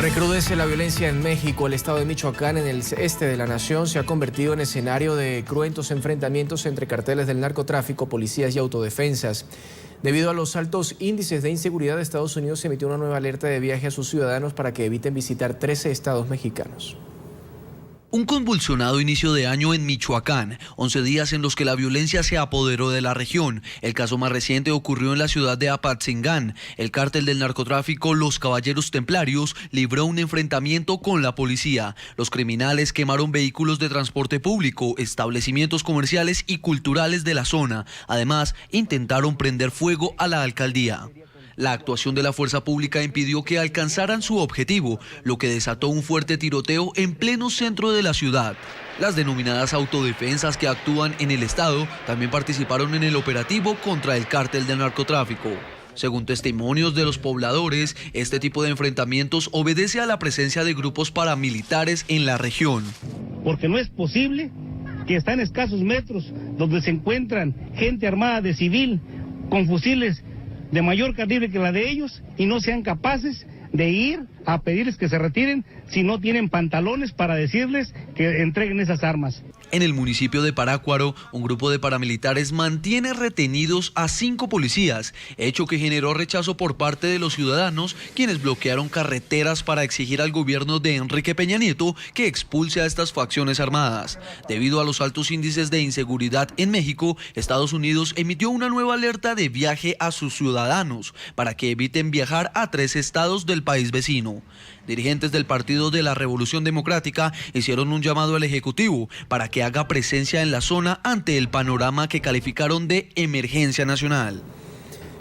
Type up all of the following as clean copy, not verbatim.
Recrudece la violencia en México. El estado de Michoacán, en el este de la nación, se ha convertido en escenario de cruentos enfrentamientos entre carteles del narcotráfico, policías y autodefensas. Debido a los altos índices de inseguridad, Estados Unidos emitió una nueva alerta de viaje a sus ciudadanos para que eviten visitar 13 estados mexicanos. Un convulsionado inicio de año en Michoacán, 11 días en los que la violencia se apoderó de la región. El caso más reciente ocurrió en la ciudad de Apatzingán. El cártel del narcotráfico Los Caballeros Templarios libró un enfrentamiento con la policía. Los criminales quemaron vehículos de transporte público, establecimientos comerciales y culturales de la zona. Además, intentaron prender fuego a la alcaldía. La actuación de la fuerza pública impidió que alcanzaran su objetivo, lo que desató un fuerte tiroteo en pleno centro de la ciudad. Las denominadas autodefensas que actúan en el estado también participaron en el operativo contra el cártel del narcotráfico. Según testimonios de los pobladores, este tipo de enfrentamientos obedece a la presencia de grupos paramilitares en la región. Porque no es posible que están escasos metros donde se encuentran gente armada de civil con fusiles de mayor calibre que la de ellos y no sean capaces de ir a pedirles que se retiren si no tienen pantalones para decirles que entreguen esas armas. En el municipio de Parácuaro, un grupo de paramilitares mantiene retenidos a 5 policías, hecho que generó rechazo por parte de los ciudadanos, quienes bloquearon carreteras para exigir al gobierno de Enrique Peña Nieto que expulse a estas facciones armadas. Debido a los altos índices de inseguridad en México, Estados Unidos emitió una nueva alerta de viaje a sus ciudadanos para que eviten viajar a 3 estados del país vecino. Dirigentes del Partido de la Revolución Democrática hicieron un llamado al Ejecutivo para que haga presencia en la zona ante el panorama que calificaron de emergencia nacional.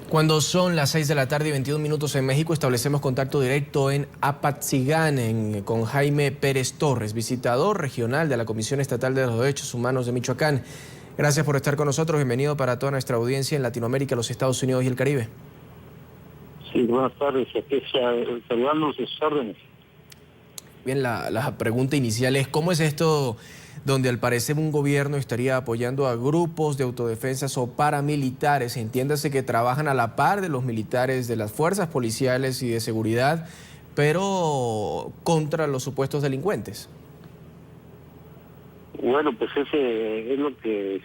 Cuando son las 6 de la tarde y 21 minutos en México, establecemos contacto directo en Apatzingán con Jaime Pérez Torres, visitador regional de la Comisión Estatal de los Derechos Humanos de Michoacán. Gracias por estar con nosotros. Bienvenido para toda nuestra audiencia en Latinoamérica, los Estados Unidos y el Caribe. Sí, buenas tardes. Aquí saludando sus órdenes. Bien, la pregunta inicial es, ¿cómo es esto donde al parecer un gobierno estaría apoyando a grupos de autodefensas o paramilitares? Entiéndase que trabajan a la par de los militares de las fuerzas policiales y de seguridad, pero contra los supuestos delincuentes. Bueno, pues ese es lo que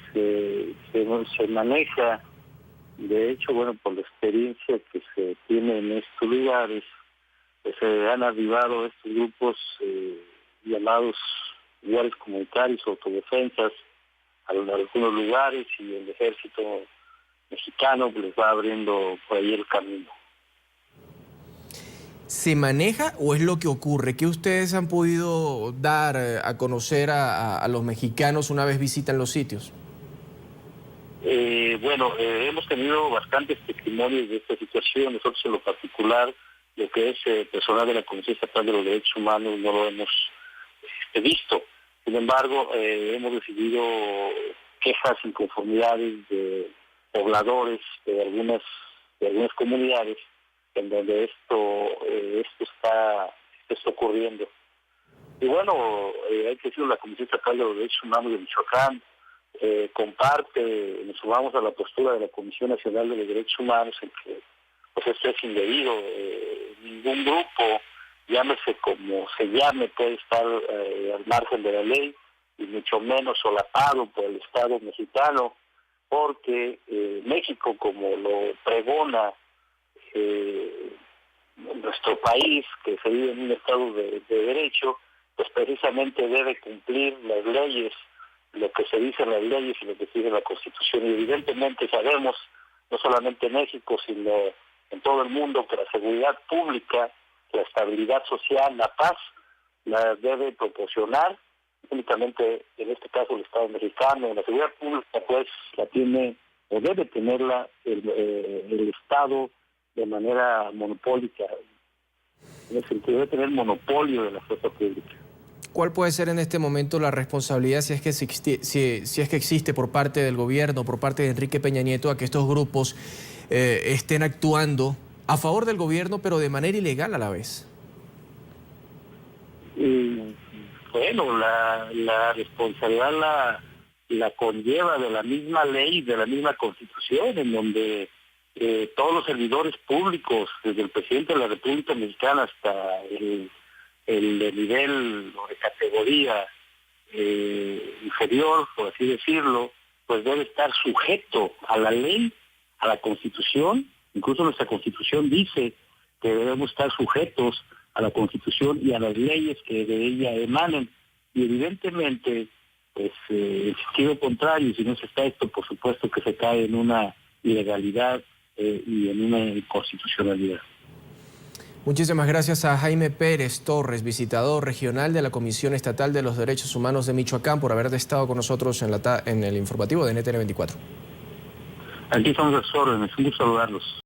se maneja. De hecho, bueno, por la experiencia que se tiene en estos lugares, pues se han avivado estos grupos llamados guardias comunitarios, autodefensas, a algunos lugares, y el ejército mexicano les va abriendo por ahí el camino. ¿Se maneja o es lo que ocurre? ¿Qué ustedes han podido dar a conocer a los mexicanos una vez visitan los sitios? Hemos tenido bastantes testimonios de esta situación. Nosotros en lo particular, lo que es personal de la Comisión Estatal de los Derechos Humanos, no lo hemos visto. Sin embargo, hemos recibido quejas, inconformidades de pobladores de algunas comunidades en donde esto está ocurriendo. Y bueno, hay que decirlo, la Comisión Estatal de los Derechos Humanos de Michoacán nos sumamos a la postura de la Comisión Nacional de los Derechos Humanos en que pues esto es indebido. Ningún grupo, llámese como se llame, puede estar al margen de la ley, y mucho menos solapado por el Estado mexicano, porque México, como lo pregona nuestro país, que se vive en un Estado de Derecho, pues precisamente debe cumplir las leyes, lo que se dice en las leyes y lo que se dice en la Constitución. Y evidentemente sabemos, no solamente en México, sino en todo el mundo, que la seguridad pública, la estabilidad social, la paz, la debe proporcionar únicamente, en este caso, el Estado mexicano. La seguridad pública, pues, la tiene o debe tenerla el Estado de manera monopólica. En el sentido de tener monopolio de la fuerza pública. ¿Cuál puede ser en este momento la responsabilidad, si es que existe por parte del gobierno, por parte de Enrique Peña Nieto, a que estos grupos estén actuando a favor del gobierno, pero de manera ilegal a la vez? Bueno, la responsabilidad la conlleva de la misma ley, de la misma Constitución, en donde todos los servidores públicos, desde el presidente de la República Mexicana hasta el el de nivel o de categoría inferior, por así decirlo, pues debe estar sujeto a la ley, a la Constitución. Incluso nuestra Constitución dice que debemos estar sujetos a la Constitución y a las leyes que de ella emanen. Y evidentemente, pues en sentido contrario, si no se está esto, por supuesto que se cae en una ilegalidad y en una inconstitucionalidad. Muchísimas gracias a Jaime Pérez Torres, visitador regional de la Comisión Estatal de los Derechos Humanos de Michoacán, por haber estado con nosotros en el informativo de NTN 24. Aquí estamos a sus órdenes, un gusto saludarlos.